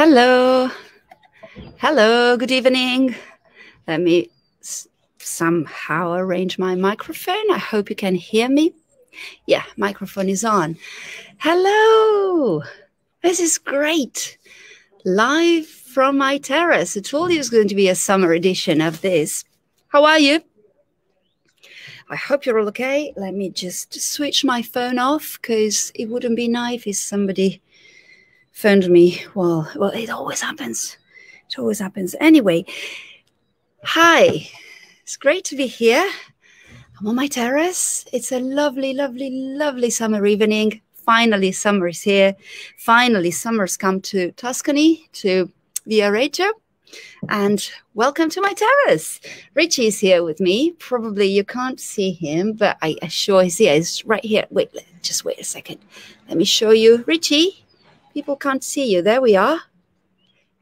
Hello. Hello, good evening. Let me somehow arrange my microphone. I hope you can hear me. Yeah, microphone is on. Hello. This is great. Live from my terrace. I told you it's going to be a summer edition of this. How are you? I hope you're all okay. Let me just switch my phone off because it wouldn't be nice if somebody phoned me. Well, it always happens. It always happens. Anyway, hi. It's great to be here. I'm on my terrace. It's a lovely, lovely, lovely summer evening. Finally, summer is here. Finally, summer's come to Tuscany, to Viareggio. And welcome to my terrace. Richie is here with me. Probably you can't see him, but I assure he's here. He's right here. Wait, just wait a second. Let me show you. Richie, people can't see you. There we are.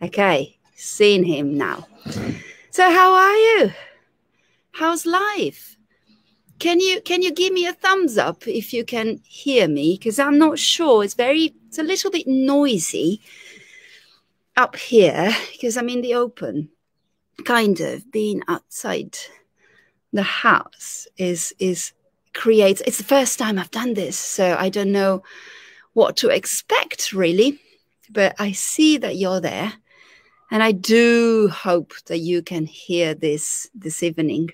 Okay, seeing him now. So how are you? How's life? Can you give me a thumbs up if you can hear me? Because I'm not sure. It's a little bit noisy up here because I'm in the open. Kind of being outside the house creates. It's the first time I've done this, so I don't know what to expect really. But I see that you're there, and I do hope that you can hear this evening.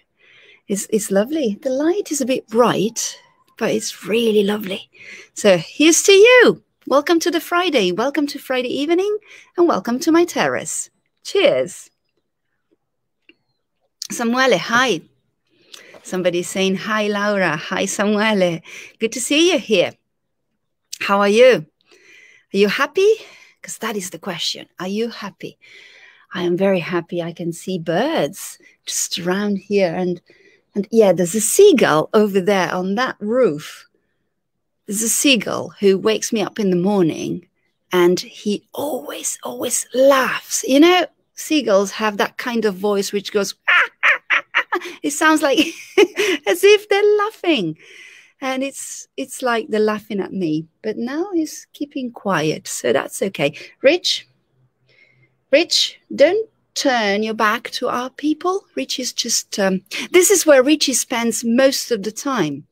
It's lovely. The light is a bit bright, but it's really lovely. So here's to you. Welcome to the Friday. Welcome to Friday evening, and welcome to my terrace. Cheers. Samuele, hi. Somebody's saying hi, Laura. Hi, Samuele. Good to see you here. How are you? Are you happy? Because that is the question. Are you happy? I am very happy. I can see birds just around here. And yeah, there's a seagull over there on that roof. There's a seagull who wakes me up in the morning, and he always laughs. You know, seagulls have that kind of voice which goes, ah, ah, ah, ah. It sounds like as if they're laughing. And it's like they're laughing at me. But now he's keeping quiet, so that's okay. Rich, don't turn your back to our people. Rich is just, this is where Richie spends most of the time.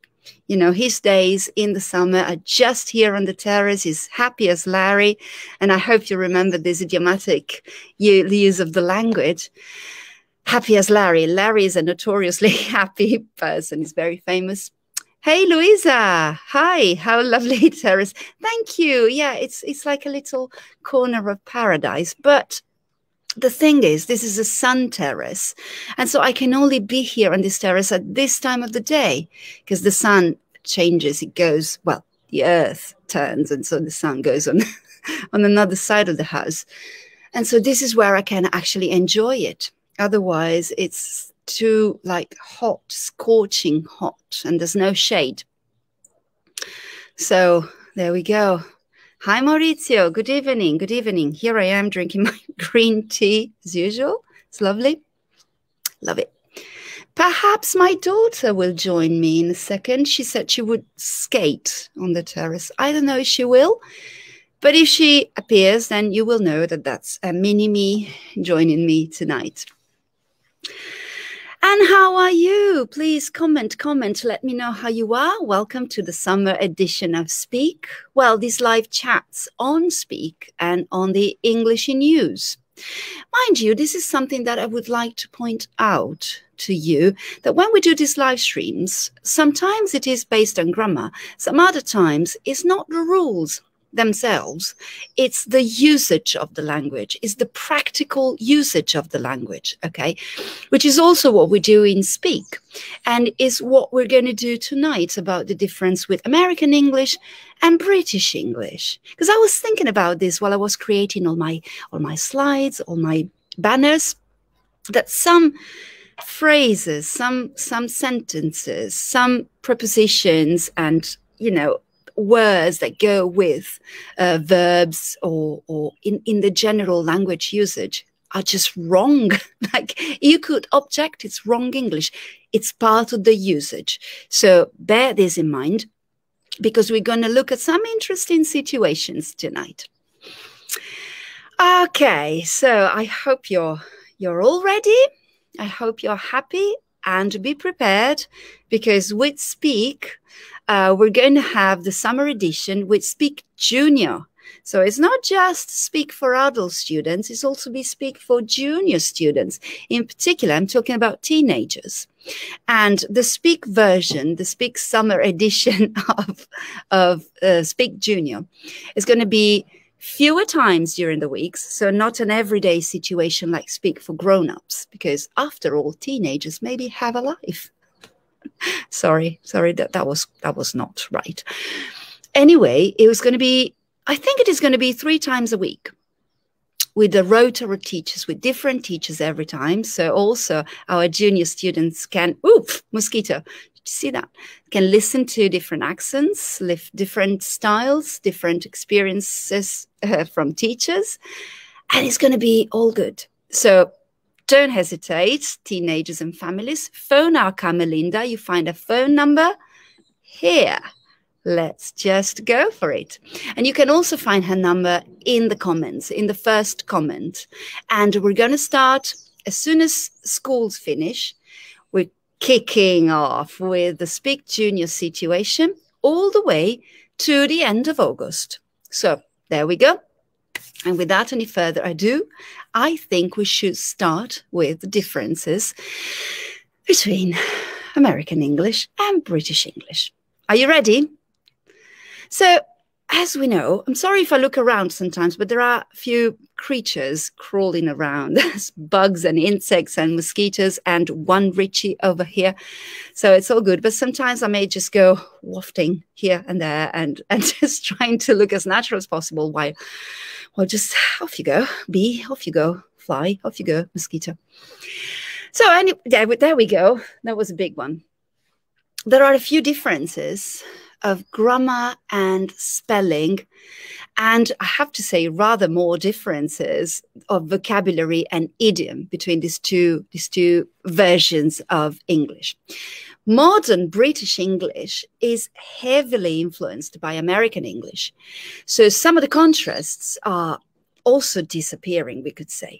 You know, his days in the summer are just here on the terrace. He's happy as Larry. And I hope you remember this idiomatic use of the language. Happy as Larry. Larry is a notoriously happy person. He's very famous. Hey, Louisa. Hi. How lovely terrace. Thank you. Yeah, it's like a little corner of paradise. But the thing is, this is a sun terrace. And so I can only be here on this terrace at this time of the day because the sun changes. It goes, well, the earth turns. And so the sun goes on, on another side of the house. And so this is where I can actually enjoy it. Otherwise, it's too like hot, scorching hot, and there's no shade. So there we go. Hi, Maurizio. Good evening. Good evening. Here I am drinking my green tea as usual. It's lovely. Love it. Perhaps my daughter will join me in a second. She said she would skate on the terrace. I don't know if she will, but if she appears, then you will know that that's a mini me joining me tonight. And how are you? Please comment. Let me know how you are. Welcome to the summer edition of Speak. Well, these live chats on Speak and on the English in News. Mind you, this is something that I would like to point out to you, that when we do these live streams, sometimes it is based on grammar. Some other times it's not the rules themselves, it's the usage of the language, it's the practical usage of the language, okay, which is also what we do in Speak, and is what we're going to do tonight about the difference with American English and British English. Because I was thinking about this while I was creating all my slides, all my banners, that some phrases, some sentences, some prepositions, and words that go with verbs or in the general language usage are just wrong. Like, you could object, it's wrong English. It's part of the usage. So bear this in mind, because we're going to look at some interesting situations tonight. Okay, so I hope you're all ready. I hope you're happy and be prepared, because with Speak, we're going to have the summer edition with Speak Junior. So it's not just Speak for adult students, it's also be Speak for junior students. In particular, I'm talking about teenagers. And the Speak version, the Speak summer edition of Speak Junior is going to be fewer times during the weeks, so not an everyday situation like Speak for grown-ups, because after all, teenagers maybe have a life. sorry, that was not right. Anyway, it was going to be, I think it is going to be 3 times a week, with the rota of teachers, with different teachers every time. So also our junior students can, mosquito, did you see that? Can listen to different accents, different styles, different experiences from teachers. And it's going to be all good. So don't hesitate, teenagers and families. Phone our Carmelinda. You find a phone number here. Let's just go for it. And you can also find her number in the comments, in the first comment. And we're going to start as soon as schools finish. We're kicking off with the Speak Junior situation all the way to the end of August. So there we go. And without any further ado, I think we should start with the differences between American English and British English. Are you ready? So, as we know, I'm sorry if I look around sometimes, but there are a few creatures crawling around. There's bugs and insects and mosquitoes and one Richie over here. So it's all good. But sometimes I may just go wafting here and there and just trying to look as natural as possible while just off you go, bee, off you go, fly, off you go, mosquito. So anyway, there we go. That was a big one. There are a few differences of grammar and spelling, and I have to say rather more differences of vocabulary and idiom between these two versions of English. Modern British English is heavily influenced by American English, so some of the contrasts are also disappearing, we could say.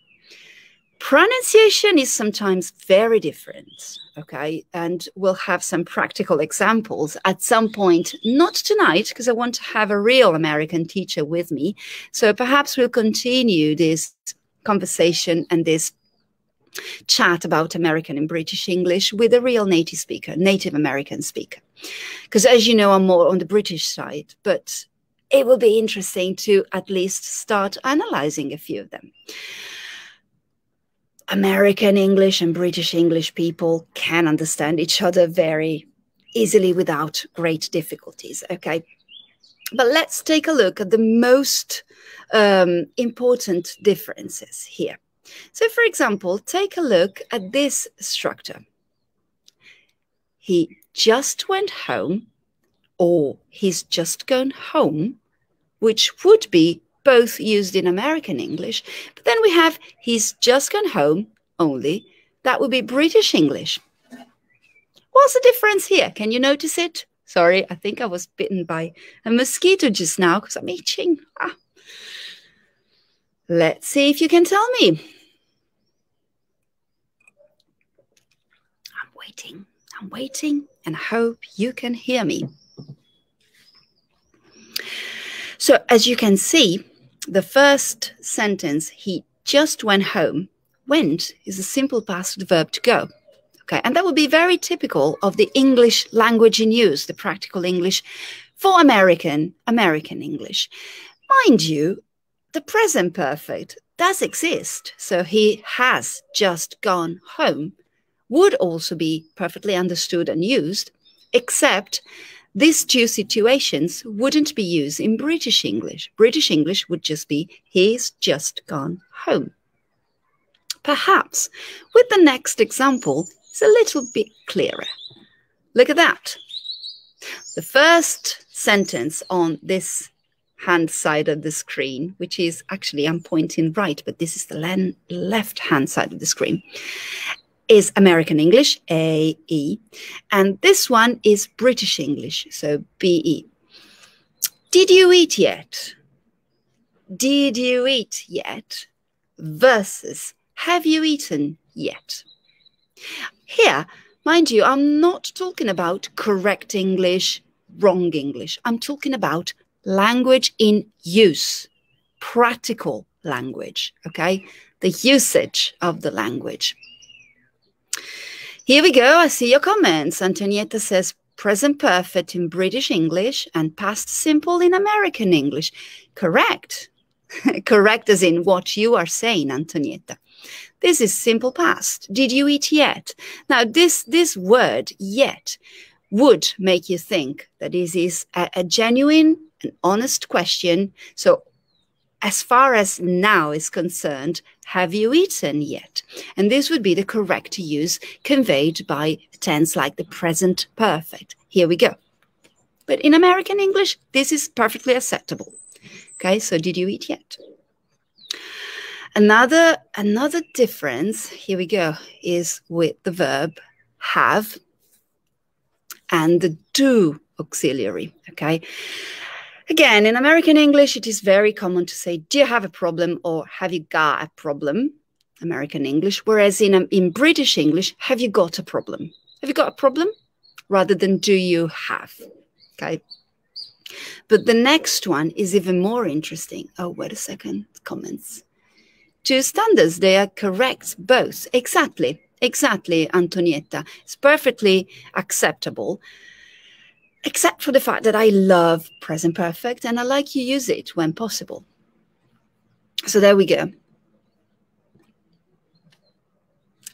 Pronunciation is sometimes very different, okay? And we'll have some practical examples at some point, not tonight, because I want to have a real American teacher with me. So perhaps we'll continue this conversation and this chat about American and British English with a real native speaker, Native American speaker. Because as you know, I'm more on the British side, but it will be interesting to at least start analyzing a few of them. American English and British English people can understand each other very easily without great difficulties, okay? But let's take a look at the most important differences here. So, for example, take a look at this structure. He just went home, or he's just gone home, which would be both used in American English, but then we have he's just gone home only. That would be British English. What's the difference here? Can you notice it? Sorry, I think I was bitten by a mosquito just now because I'm itching. Let's see if you can tell me. I'm waiting, and I hope you can hear me. So as you can see, the first sentence, he just went home. Went is a simple past verb to go. Okay, and that would be very typical of the English language in use, the practical English for American English. Mind you, the present perfect does exist. So he has just gone home would also be perfectly understood and used, except these two situations wouldn't be used in British English. British English would just be, he's just gone home. Perhaps with the next example, it's a little bit clearer. Look at that. The first sentence on this hand side of the screen, which is actually, I'm pointing right, but this is the left hand side of the screen, is American English, A-E, and this one is British English, so B-E. Did you eat yet? did you eat yet versus have you eaten yet? Here, mind you, I'm not talking about correct English, wrong English. I'm talking about language in use, practical language, okay? The usage of the language. Here we go. I see your comments. Antonietta says present perfect in British English and past simple in American English. Correct. Correct as in what you are saying, Antonietta. This is simple past. Did you eat yet? Now, this word yet would make you think that this is a genuine and honest question. So as far as now is concerned, have you eaten yet? And this would be the correct use conveyed by tense like the present perfect. Here we go. But in American English, this is perfectly acceptable. Okay, so did you eat yet? Another difference, here we go, is with the verb have and the do auxiliary, okay? Again, in American English, it is very common to say, do you have a problem or have you got a problem? American English, whereas in British English, have you got a problem? Have you got a problem? Rather than do you have, okay? But the next one is even more interesting. Oh, wait a second, comments. Two standards, they are correct, both. Exactly, Antonietta. It's perfectly acceptable, except for the fact that I love present perfect and I like you use it when possible. So there we go.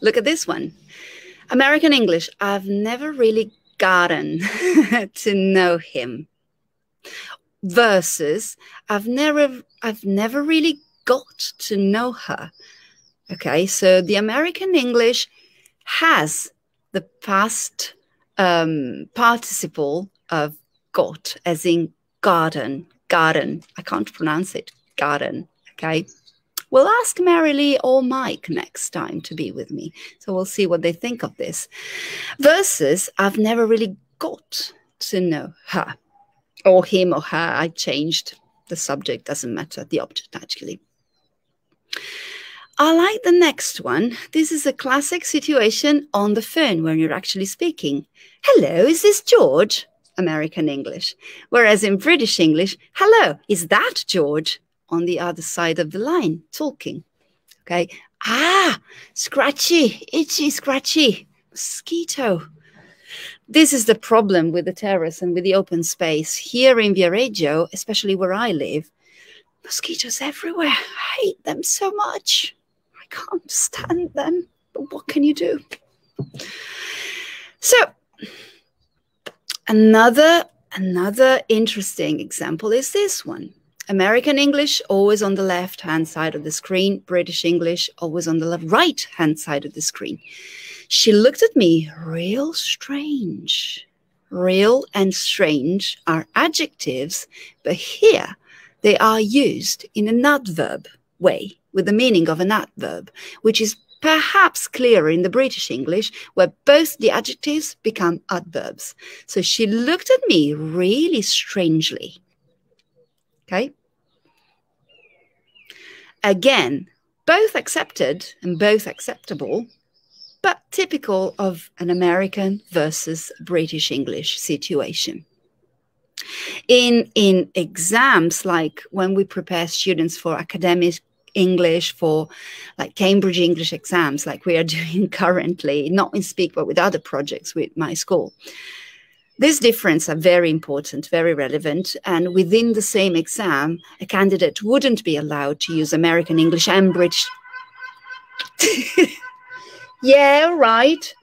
Look at this one. American English, I've never really gotten to know him. Versus, I've never really got to know her. Okay, so the American English has the past participle of got, as in garden. I can't pronounce it, garden, okay? We'll ask Mary-Lee or Mike next time to be with me, so we'll see what they think of this. Versus, I've never really got to know her, or him or her. I changed the subject, doesn't matter, the object actually. I like the next one. This is a classic situation on the phone when you're actually speaking. Hello, is this George? American English. Whereas in British English, hello, is that George? On the other side of the line, talking. Okay. Ah, scratchy, itchy, scratchy, mosquito. This is the problem with the terrace and with the open space. Here in Viareggio, especially where I live, mosquitoes everywhere. I hate them so much. I can't stand them. But what can you do? So, another interesting example is this one. American English, always on the left-hand side of the screen. British English, always on the right-hand side of the screen. She looked at me real strange. Real and strange are adjectives, but here they are used in an adverb way, with the meaning of an adverb, which is perhaps clearer in the British English, where both the adjectives become adverbs. So she looked at me really strangely. Okay? Again, both accepted and both acceptable, but typical of an American versus British English situation. In exams, like when we prepare students for academic English, for like Cambridge English exams, like we are doing currently, not in Speak, but with other projects with my school, these differences are very important, very relevant. And within the same exam, a candidate wouldn't be allowed to use American English and British. Yeah, right.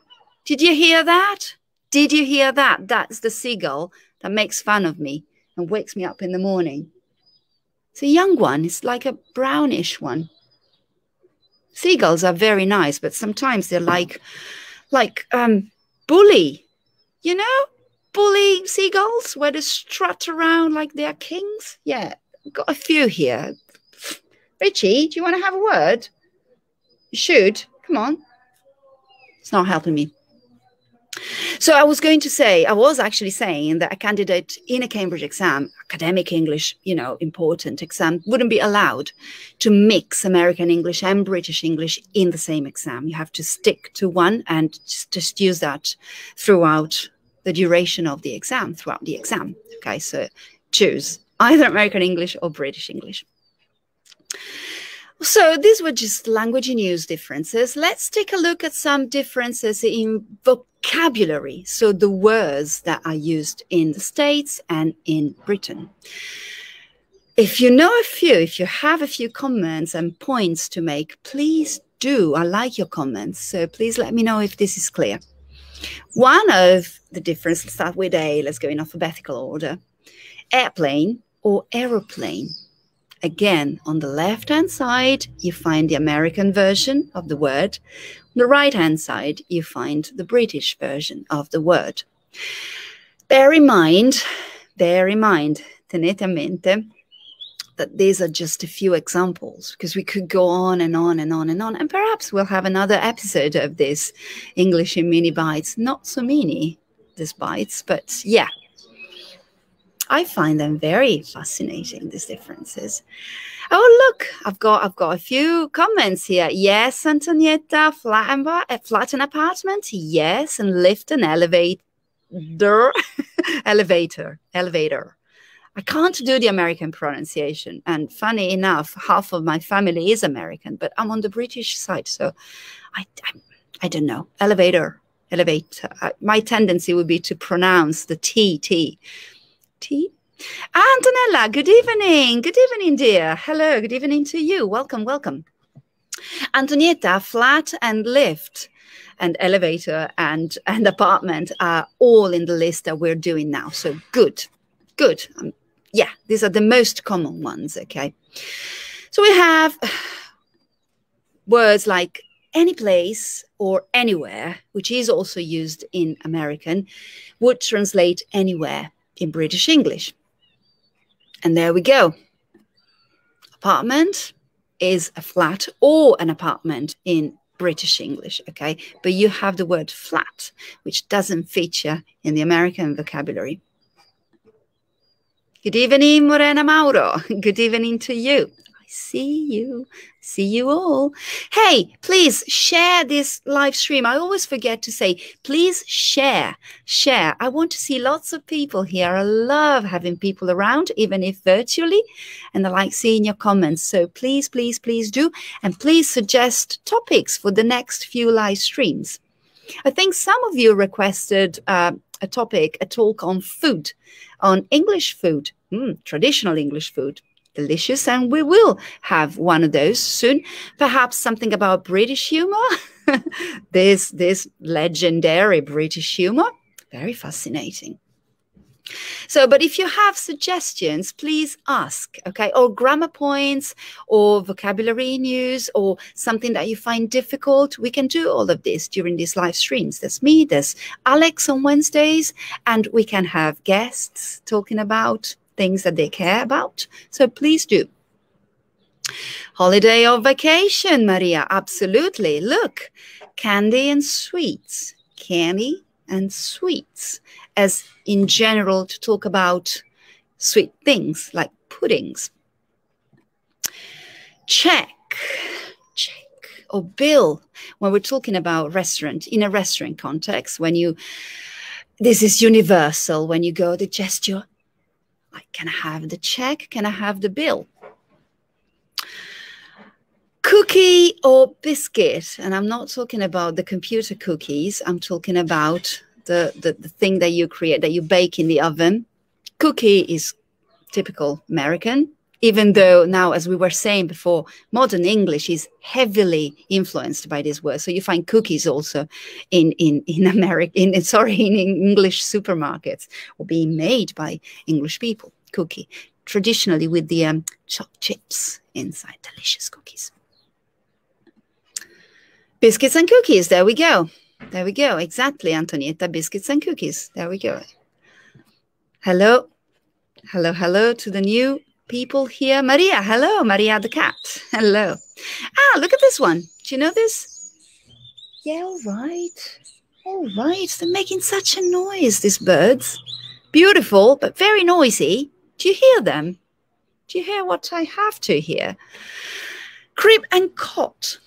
Did you hear that? Did you hear that? That's the seagull that makes fun of me and wakes me up in the morning. It's a young one. It's like a brownish one. Seagulls are very nice, but sometimes they're like bully, you know? Bully seagulls where they strut around like they're kings. Yeah, I've got a few here. Richie, do you want to have a word? You should. Come on. It's not helping me. So I was actually saying that a candidate in a Cambridge exam, academic English, important exam, wouldn't be allowed to mix American English and British English in the same exam. You have to stick to one and just use that throughout the duration of the exam, Okay, so choose either American English or British English. So these were just language and use differences. Let's take a look at some differences in vocabulary. So the words that are used in the States and in Britain. If you have a few comments and points to make, please do. I like your comments. So please let me know if this is clear. One of the differences, let's start with A, let's go in alphabetical order. Airplane or aeroplane. Again, on the left-hand side, you find the American version of the word. On the right-hand side, you find the British version of the word. Bear in mind, tenete a mente, that these are just a few examples, because we could go on and on and on and on, and perhaps we'll have another episode of this English in mini bites. Not so many, these bites, but yeah. I find them very fascinating, these differences. Oh, look, I've got a few comments here. Yes, Antonietta, flat an apartment. Yes, and lift an elevator. elevator. I can't do the American pronunciation. And funny enough, half of my family is American, but I'm on the British side. So I don't know. Elevator. My tendency would be to pronounce the T. Antonella, good evening. Good evening, dear. Hello, good evening to you. Welcome. Antonietta, flat and lift and elevator and apartment are all in the list that we're doing now. So good. Yeah, these are the most common ones, okay? So we have words like any place or anywhere, which is also used in American, would translate anywhere in British English. And there we go. Apartment is a flat or an apartment in British English, okay? But you have the word flat, which doesn't feature in the American vocabulary. Good evening, Morena Mauro. Good evening to you. See you all. Hey, please share this live stream. I always forget to say, please share. I want to see lots of people here. I love having people around, even if virtually, and I like seeing your comments. So please do, and please suggest topics for the next few live streams. I think some of you requested a talk on food, on English food, traditional English food. Delicious, and we will have one of those soon. Perhaps something about British humor. this legendary British humor, very fascinating. So, but if you have suggestions, please ask, okay? Or grammar points, or vocabulary news, or something that you find difficult. We can do all of this during these live streams. There's me, there's Alex on Wednesdays, and we can have guests talking about things that they care about. So please do. Holiday or vacation, Maria? Absolutely. Look, candy and sweets. Candy and sweets. As in general, to talk about sweet things like puddings. Check or bill. When we're talking about restaurant, in a restaurant context, this is universal. When you go, the gesture, like, can I have the check? Can I have the bill? Cookie or biscuit. And I'm not talking about the computer cookies. I'm talking about the thing that you create, that you bake in the oven. Cookie is typical American, even though now, as we were saying before, modern English is heavily influenced by this word. So you find cookies also in English supermarkets, or being made by English people. Cookie, traditionally with the chopped chips inside, delicious cookies. Biscuits and cookies, there we go. There we go, exactly, Antonietta, biscuits and cookies. There we go. Hello to the new people here. Maria, hello, Maria the cat. Hello. Ah, look at this one. Do you know this? Yeah, all right. All right, they're making such a noise, these birds. Beautiful, but very noisy. Do you hear them? Do you hear what I have to hear? Crib and cot.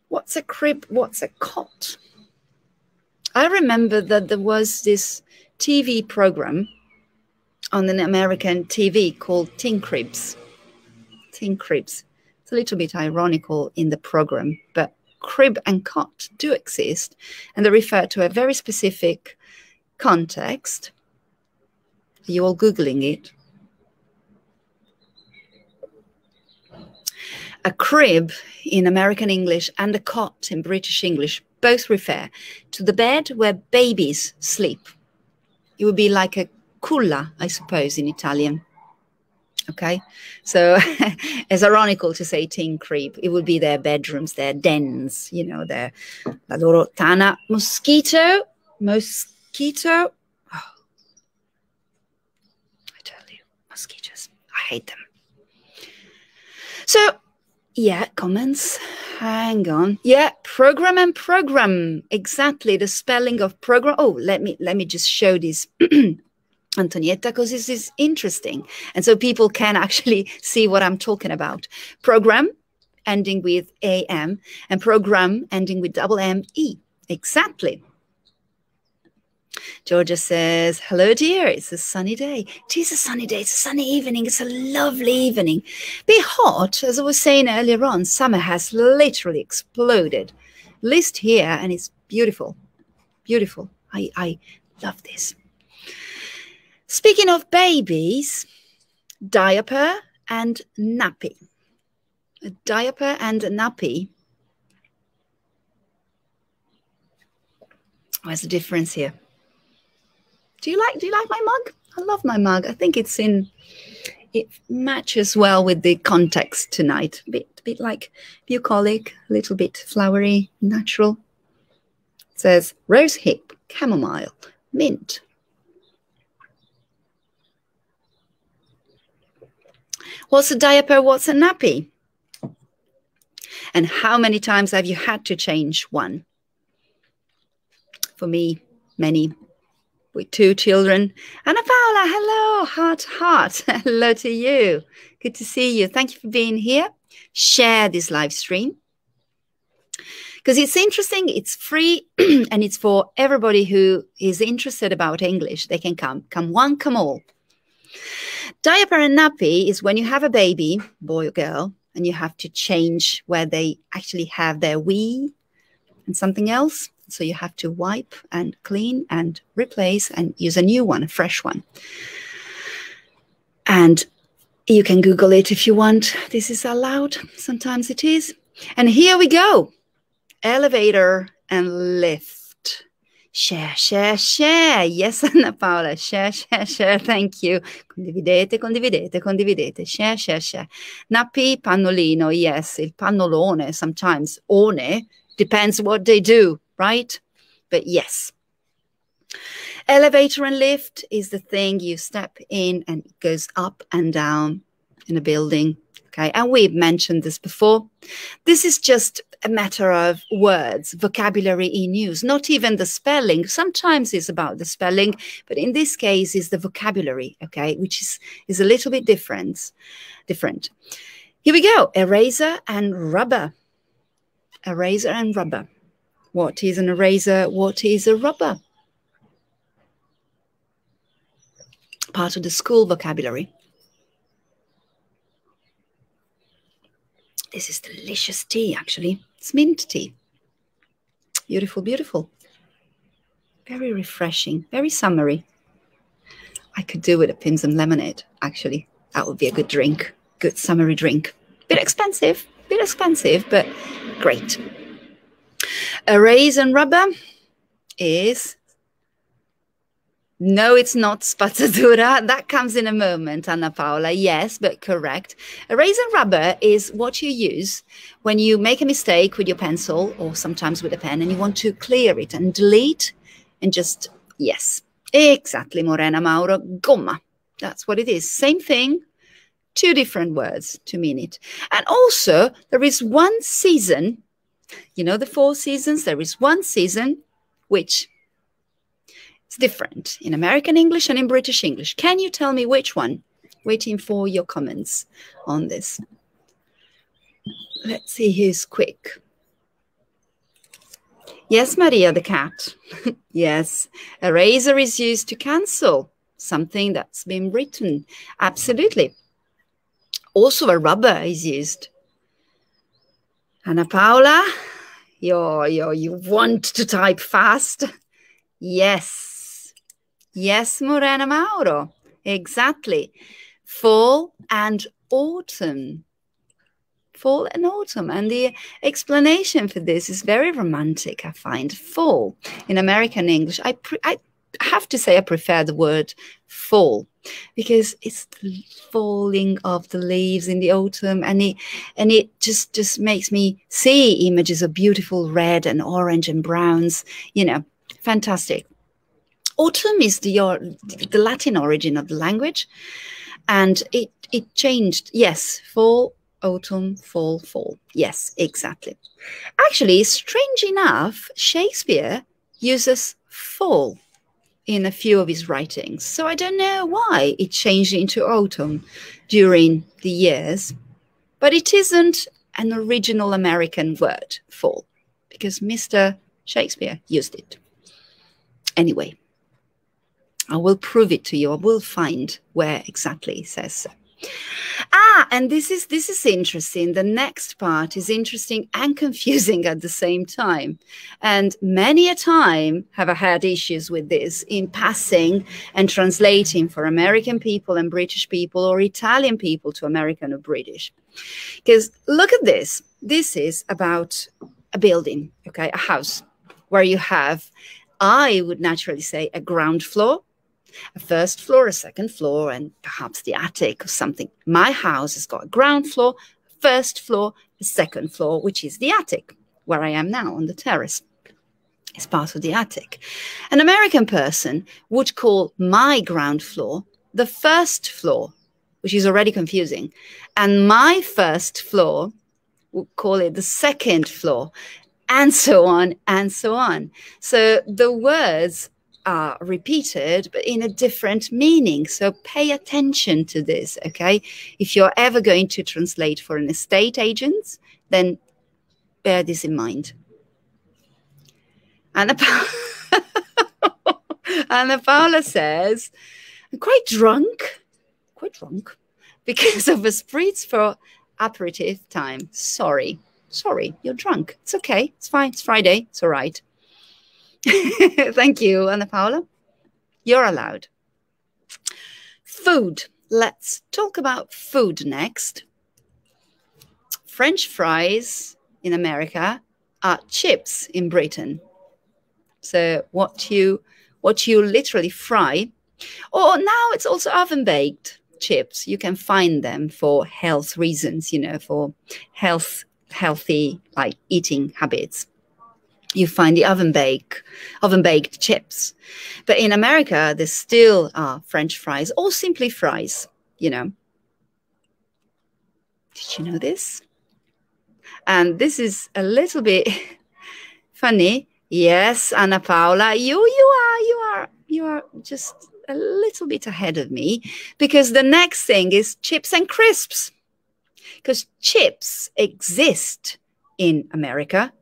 What's a crib? What's a cot? I remember that there was this TV program on an American TV called Teen Cribs. Teen Cribs. It's a little bit ironical in the program, but crib and cot do exist, and they refer to a very specific context. Are you all Googling it? A crib in American English and a cot in British English both refer to the bed where babies sleep. It would be like a culla, I suppose, in Italian. Okay, so it's ironical to say teen crib. It would be their bedrooms, their dens, you know, their la loro tana. Mosquito. Oh, I tell you, mosquitoes. I hate them. So, yeah, comments. Hang on. Yeah, program and program. Exactly, the spelling of program. Oh, let me just show this. Antonietta, because this is interesting. And so people can actually see what I'm talking about. Program ending with AM and program ending with double M-E. Exactly. Georgia says, hello, dear. It's a sunny day. It is a sunny day. It's a sunny evening. It's a lovely evening. Be hot. As I was saying earlier on, summer has literally exploded. At least here, and it's beautiful. Beautiful. I love this. Speaking of babies, diaper and nappy. A diaper and a nappy. Where's the difference here? Do you like my mug? I love my mug. I think it matches well with the context tonight. A bit like bucolic, a little bit flowery, natural. It says rose hip, chamomile, mint. What's a diaper? What's a nappy? And how many times have you had to change one? For me, many. With 2 children. Anna Paula, hello, heart. Hello to you. Good to see you. Thank you for being here. Share this live stream. Because it's interesting, it's free, and it's for everybody who is interested about English. They can come. Come one, come all. Diaper and nappy is when you have a baby, boy or girl, and you have to change where they actually have their wee and something else. So you have to wipe and clean and replace and use a new one, a fresh one. And you can Google it if you want. This is allowed. Sometimes it is. And here we go. Elevator and lift. Share, share, share. Yes, Anna Paula. Share, share, share. Thank you. Condividete, condividete, condividete. Share, share, share. Nappy, pannolino. Yes, il pannolone. Sometimes one. Depends what they do, right? But yes. Elevator and lift is the thing you step in and it goes up and down in a building. Okay, and we've mentioned this before. This is just a matter of words, vocabulary in use, not even the spelling. Sometimes it's about the spelling, but in this case, it's the vocabulary, okay, which is a little bit different. Here we go, eraser and rubber. Eraser and rubber. What is an eraser? What is a rubber? Part of the school vocabulary. This is delicious tea, actually. It's mint tea. Beautiful, beautiful. Very refreshing, very summery. I could do with a Pim's and lemonade, actually. That would be a good drink, good summery drink. Bit expensive, but great. Erase and rubber is... No, it's not spazzatura. That comes in a moment, Anna Paola. Yes, but correct. Erase and rubber is what you use when you make a mistake with your pencil or sometimes with a pen and you want to clear it and delete and just, yes, exactly, Morena Mauro, gomma. That's what it is. Same thing, 2 different words to mean it. And also, there is one season, you know the 4 seasons? There is one season which It's different in American English and in British English. Can you tell me which one? Waiting for your comments on this. Let's see who's quick. Yes, Maria the cat. Yes, a razor is used to cancel something that's been written. Absolutely. Also, a rubber is used. Anna Paula, you want to type fast? Yes. Yes, Morena Mauro. Exactly. Fall and autumn. Fall and autumn. And the explanation for this is very romantic, I find. Fall. In American English, I have to say I prefer the word fall because it's the falling of the leaves in the autumn, and it just makes me see images of beautiful red and orange and browns, you know, fantastic. Autumn is the Latin origin of the language, and it changed. Yes, fall, autumn, fall, fall. Yes, exactly. Actually, strange enough, Shakespeare uses fall in a few of his writings. So I don't know why it changed into autumn during the years, but it isn't an original American word, fall, because Mr. Shakespeare used it. Anyway, I will prove it to you. I will find where exactly it says so. And this is interesting. The next part is interesting and confusing at the same time. And many a time have I had issues with this in passing and translating for American people and British people, or Italian people to American or British. Because look at this. This is about a building, okay, a house, where you have, I would naturally say, a ground floor, a first floor, a second floor, and perhaps the attic or something. My house has got a ground floor, first floor, a second floor, which is the attic, where I am now on the terrace. It's part of the attic. An American person would call my ground floor the first floor, which is already confusing. And my first floor would call it the second floor, and so on and so on. So the words are repeated, but in a different meaning. So pay attention to this, okay? If you're ever going to translate for an estate agent, then bear this in mind. Anna Paula says, I'm quite drunk, because of a spritz for aperitif time. Sorry, you're drunk. It's okay, it's fine, it's Friday, it's all right. Thank you, Anna Paula. You're allowed. Food. Let's talk about food next. French fries in America are chips in Britain. So what you literally fry, or now it's also oven-baked chips. You can find them for health reasons, you know, for healthy like eating habits. You find the oven-baked chips. But in America, there still are French fries, or simply fries, you know. Did you know this? And this is a little bit funny. Yes, Anna Paula, you are just a little bit ahead of me, because the next thing is chips and crisps. Because chips exist in America,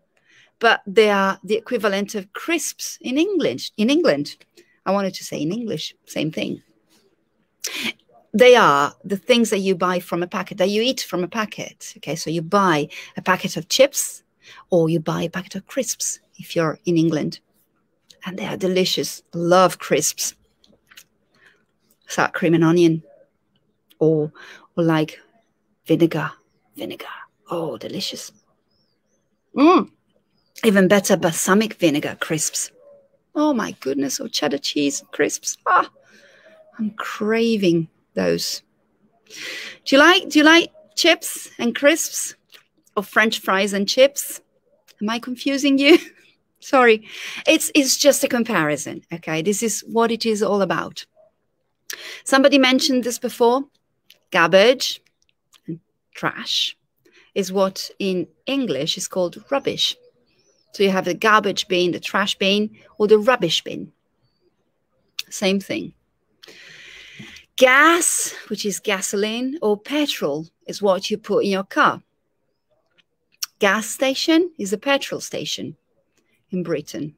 but they are the equivalent of crisps in England. I wanted to say in English, same thing. They are the things that you buy from a packet, that you eat from a packet. Okay, so you buy a packet of chips, or you buy a packet of crisps if you're in England. And they are delicious. Love crisps. Sour cream and onion. Or like vinegar. Oh, delicious. Even better, balsamic vinegar crisps. Oh my goodness, or cheddar cheese crisps. I'm craving those. Do you like chips and crisps, or French fries and chips? Am I confusing you? Sorry, it's just a comparison. Okay, this is what it is all about. Somebody mentioned this before. Garbage and trash is what in English is called rubbish. So you have the garbage bin, the trash bin, or the rubbish bin. Same thing. Gas, which is gasoline, or petrol is what you put in your car. Gas station is a petrol station in Britain.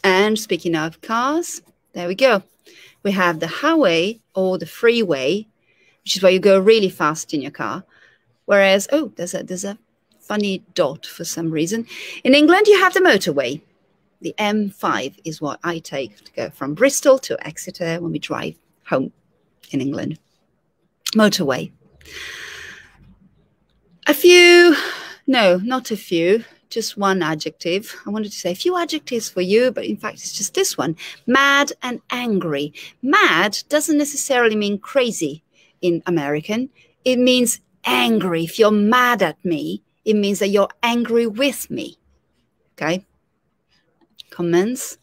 And speaking of cars, there we go. We have the highway or the freeway, which is where you go really fast in your car. Whereas, oh, there's a funny dot for some reason. In England, you have the motorway. The M5 is what I take to go from Bristol to Exeter when we drive home in England. Motorway. Not a few, just one adjective. I wanted to say a few adjectives for you, but in fact, it's just this one. Mad and angry. Mad doesn't necessarily mean crazy in American. It means angry. If you're mad at me, it means that you're angry with me. Okay? Comments?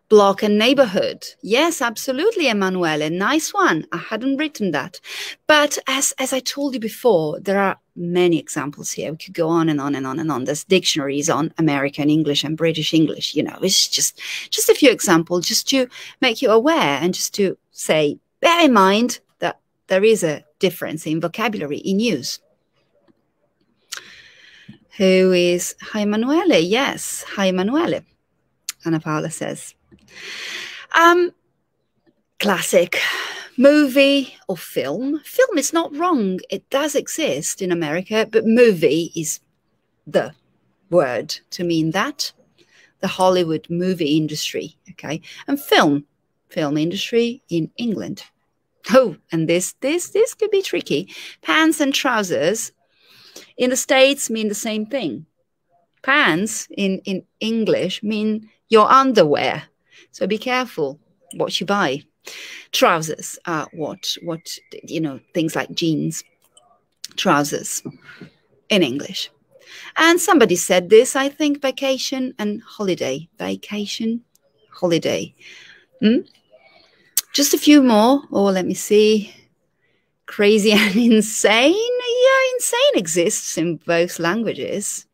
Block and neighborhood. Yes, absolutely, Emanuele. Nice one. I hadn't written that. But as I told you before, there are many examples here. We could go on and on and on and on. There's dictionaries on American English and British English. You know, it's just a few examples just to make you aware and just to say, bear in mind that there is a difference in vocabulary in use. Who is? Hi, Emanuele. Yes. Hi, Emanuele. Anna Paula says. Classic. Movie or film. Film is not wrong. It does exist in America, but movie is the word to mean that. The Hollywood movie industry, okay? And film industry in England. Oh, and this could be tricky. Pants and trousers in the States mean the same thing. Pants in English mean your underwear. So be careful what you buy. Trousers are what things like jeans, trousers in English. And somebody said this, I think, vacation and holiday. Vacation, holiday. Just a few more. Oh, let me see. Crazy and insane. Yeah, insane exists in both languages.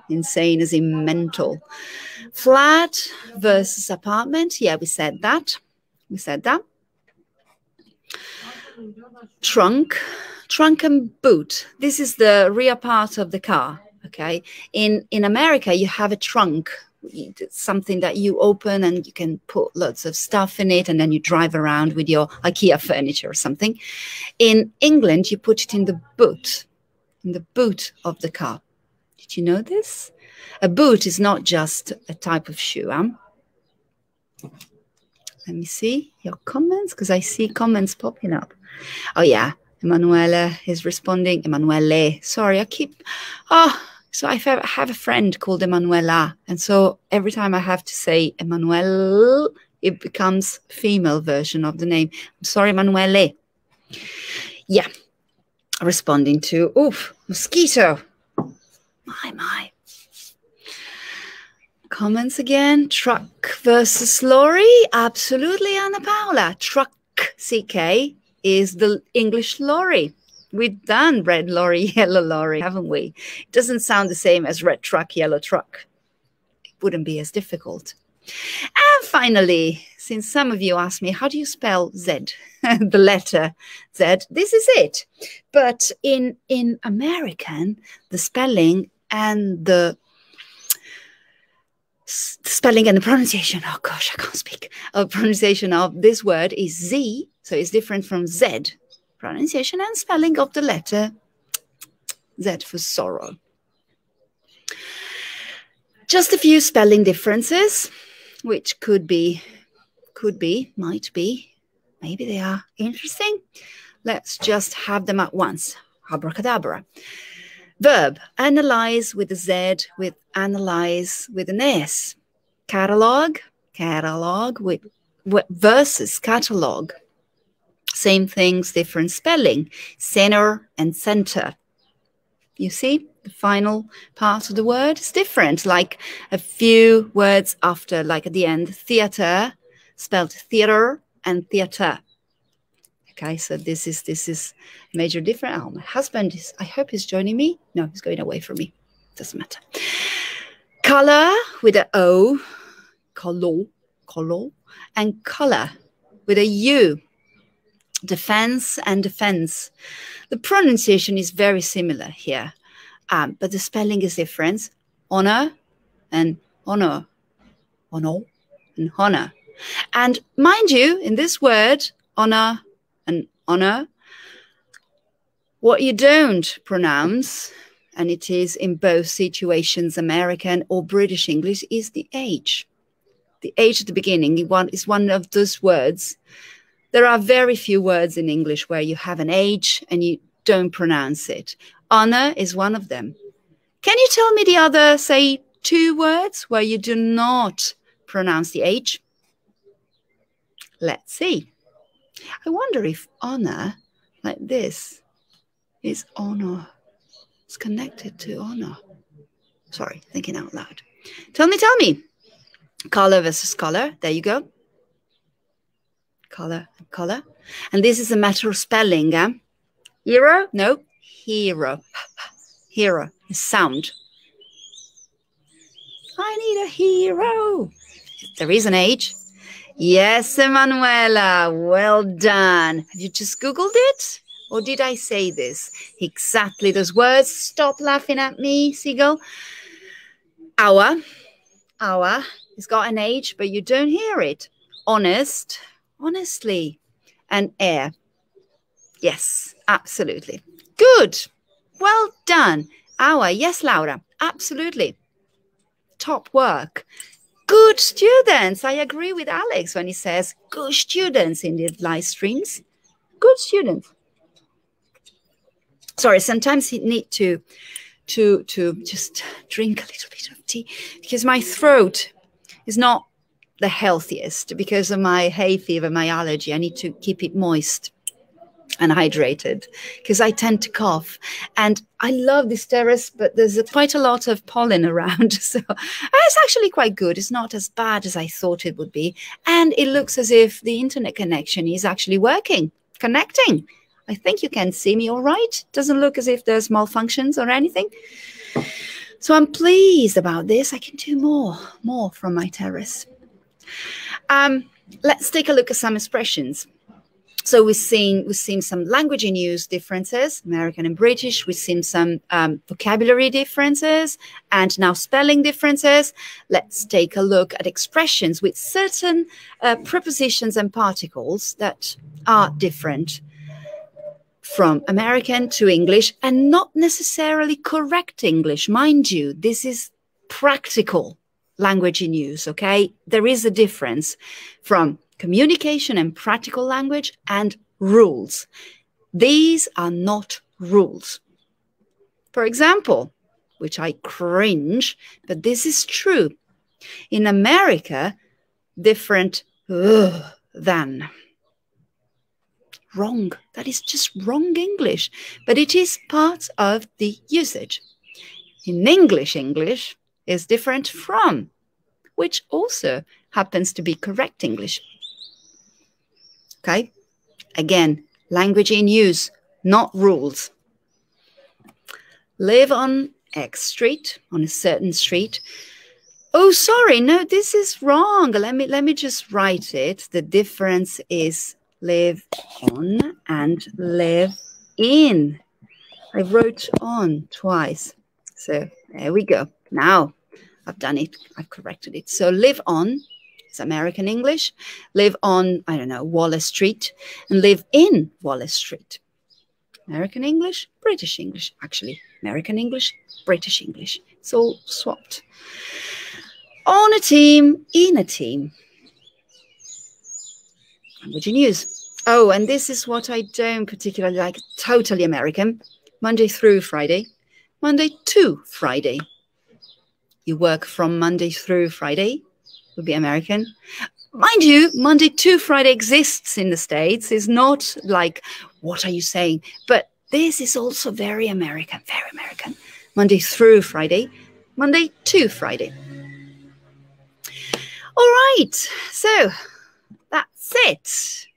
Insane as in mental. Flat versus apartment. Yeah, we said that. Trunk and boot. This is the rear part of the car. Okay. In America, you have a trunk. It's something that you open and you can put lots of stuff in it, and then you drive around with your IKEA furniture or something. In England, you put it in the boot of the car. Did you know this? A boot is not just a type of shoe. Let me see your comments, because I see comments popping up. Oh, yeah. Emanuele is responding. Emanuele. Sorry, so I have a friend called Emanuela. And so every time I have to say Emanuele, it becomes female version of the name. I'm sorry, Emanuele. Yeah. Responding to, oof, mosquito. My. Comments again. Truck versus lorry. Absolutely, Anna Paula. Truck, CK, is the English lorry. We've done red lorry, yellow lorry, haven't we? It doesn't sound the same as red truck, yellow truck. It wouldn't be as difficult. And finally, since some of you asked me, how do you spell Z? The letter Z. This is it. But in American, the spelling and the pronunciation, oh gosh, I can't speak. Pronunciation of this word is Z, so it's different from Z. Pronunciation and spelling of the letter Z for sorrow. Just a few spelling differences, which could be, might be, maybe they are interesting. Let's just have them at once. Abracadabra. Verb, analyze with a Z, with analyze with an S. Catalog versus catalog. Same things, different spelling. Center and center. You see, the final part of the word is different. Like a few words after, like at the end, theater, spelled theater and theater. Okay, so this is major difference. Oh, my husband is, I hope he's joining me. No, he's going away from me. Doesn't matter. Color with an O, color. color, and color with a U. Defense and defense. The pronunciation is very similar here, but the spelling is different. Honor and honor. Honor and honor. And mind you, in this word, honor and honor, what you don't pronounce, and it is in both situations, American or British English, is the H. The H at the beginning is one of those words. There are very few words in English where you have an H and you don't pronounce it. Honor is one of them. Can you tell me the other, say, 2 words where you do not pronounce the H? Let's see. I wonder if honor, like this, is honor. It's connected to honor. Sorry, thinking out loud. Tell me. Color versus color. There you go. Color and color. And this is a matter of spelling. Hero? No. Hero. Hero is sound. I need a hero. There is an H. Yes, Emanuela. Well done. Have you just Googled it? Or did I say this? Exactly those words. Stop laughing at me, Seagull. Hour. It's got an H, but you don't hear it. Honest. Honestly. And air. Yes, absolutely. Good. Well done. Hour. Yes, Laura. Absolutely. Top work. Good students. I agree with Alex when he says good students in the live streams. Good students. Sorry, sometimes you need to just drink a little bit of tea because my throat is not the healthiest because of my hay fever, my allergy. I need to keep it moist and hydrated because I tend to cough. And I love this terrace, but there's quite a lot of pollen around. So it's actually quite good. It's not as bad as I thought it would be. And it looks as if the internet connection is actually working, connecting. I think you can see me all right. Doesn't look as if there's malfunctions or anything. So I'm pleased about this. I can do more from my terrace. Let's take a look at some expressions. So we've seen some language in use differences, American and British. We've seen some vocabulary differences and now spelling differences. Let's take a look at expressions with certain prepositions and particles that are different from American to English and not necessarily correct English. Mind you, this is practical language in use, okay? There is a difference from communication and practical language and rules. These are not rules. For example, which I cringe, but this is true. In America, different than. Wrong. That is just wrong English, but it is part of the usage. In English is different from, which also happens to be correct English. Okay? Again, language in use, not rules. Live on X Street, on a certain street. Oh, sorry, no, this is wrong. Let me just write it. The difference is live on and live in. I wrote on twice. So there we go. Now I've done it. I've corrected it. So live on is American English. Live on, I don't know, Wallace Street, and live in Wallace Street. American English, British English. Actually, American English, British English. It's all swapped. On a team, in a team. Language in use. Oh, and this is what I don't particularly like. Totally American. Monday through Friday. Monday to Friday. You work from Monday through Friday. Would be American. Mind you, Monday to Friday exists in the States. It's not like, what are you saying? But this is also very American, very American. Monday through Friday. Monday to Friday. All right. So that's it.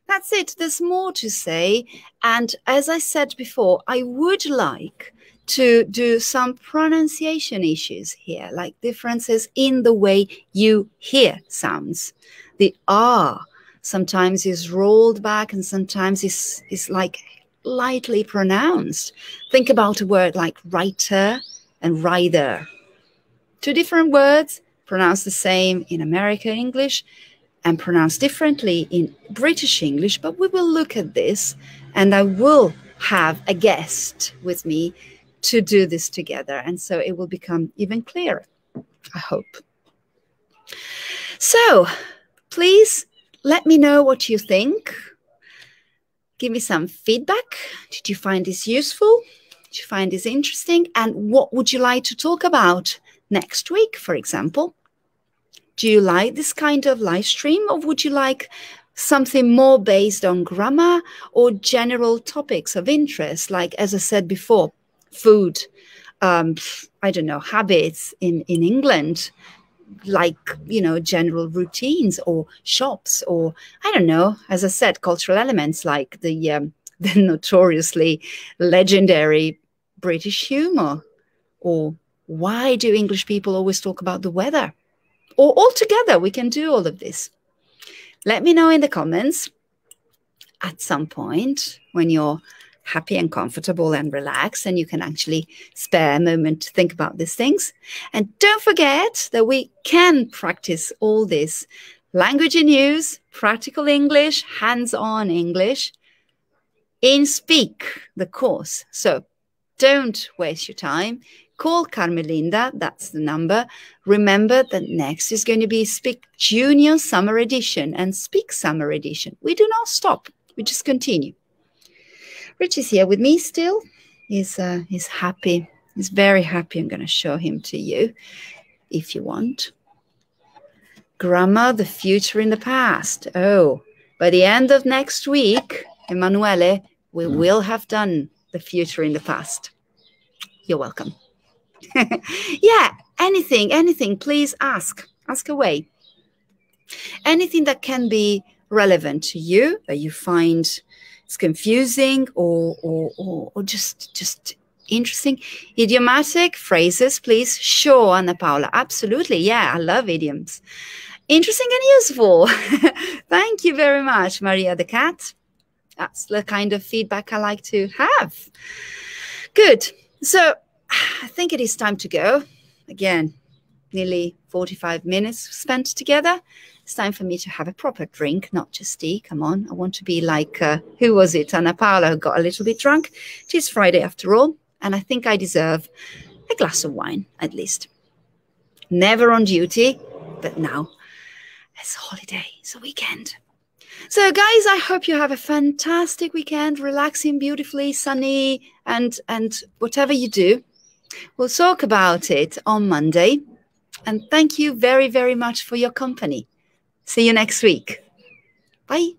That's it. There's more to say. And as I said before, I would like to do some pronunciation issues here, like differences in the way you hear sounds. The R sometimes is rolled back and sometimes is like lightly pronounced. Think about a word like writer and rider. Two different words, pronounced the same in American English and pronounced differently in British English, but we will look at this, and I will have a guest with me to do this together, and so it will become even clearer, I hope. So please let me know what you think. Give me some feedback. Did you find this useful? Did you find this interesting? And what would you like to talk about next week, for example? Do you like this kind of live stream, or would you like something more based on grammar or general topics of interest, like, as I said before, food, I don't know, habits in England, like, you know, general routines or shops, or I don't know, as I said, cultural elements like the notoriously legendary British humor, or why do English people always talk about the weather? Or all together, we can do all of this. Let me know in the comments at some point when you're happy and comfortable and relaxed and you can actually spare a moment to think about these things. And don't forget that we can practice all this language in use, practical English, hands-on English in Speak, the course. So don't waste your time. Call Carmelinda, that's the number. Remember that next is going to be Speak Junior Summer Edition and Speak Summer Edition. We do not stop. We just continue. Rich is here with me still. He's happy. He's very happy. I'm going to show him to you if you want. Grammar, the future in the past. Oh, by the end of next week, Emanuele, we will have done the future in the past. You're welcome. Yeah, anything, please ask away. Anything that can be relevant to you, that you find it's confusing or just interesting. Idiomatic phrases, please. Sure, Anna Paula, absolutely. Yeah, I love idioms. Interesting and useful. Thank you very much, Maria the cat. That's the kind of feedback I like to have. Good. So I think it is time to go. Again, nearly 45 minutes spent together. It's time for me to have a proper drink, not just tea. Come on. I want to be like, who was it? Anna Paula, who got a little bit drunk. It is Friday after all, and I think I deserve a glass of wine, at least. Never on duty, but now it's a holiday, it's a weekend. So guys, I hope you have a fantastic weekend, relaxing, beautifully, sunny, and whatever you do. We'll talk about it on Monday. And thank you very, very much for your company. See you next week. Bye.